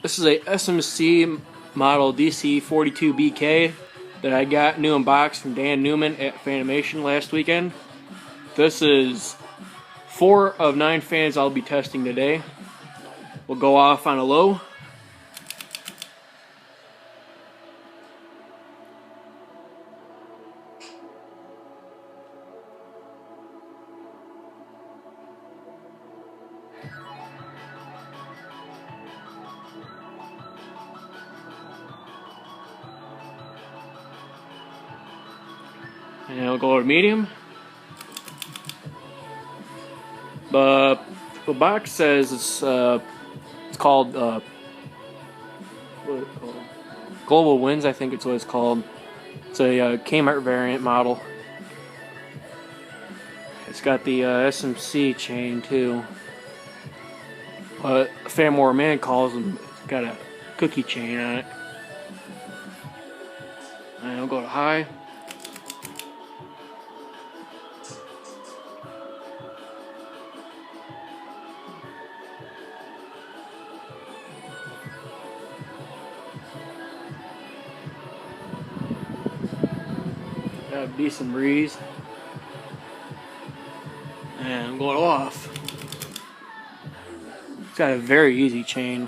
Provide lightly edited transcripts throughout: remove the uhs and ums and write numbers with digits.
This is a SMC model DC-42BK that I got new in box from Dan Newman at Fanimation last weekend. This is 4 of 9 fans I'll be testing today. We'll go off on a low. And I'll go to medium. The box says it's called what is it called? Global Winds, I think it's what it's called. It's a Kmart variant model. It's got the SMC chain too. But Fan More Man calls them. It's got a cookie chain on it. And I'll go to high. Got a decent breeze. And I'm going off. It's got a very easy chain.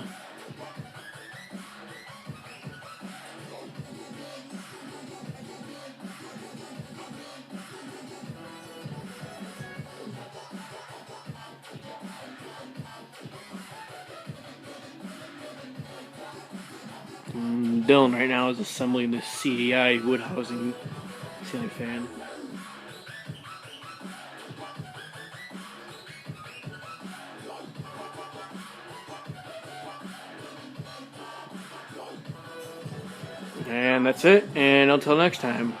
Dylan right now is assembling the CDI wood housing ceiling fan. And that's it, and until next time.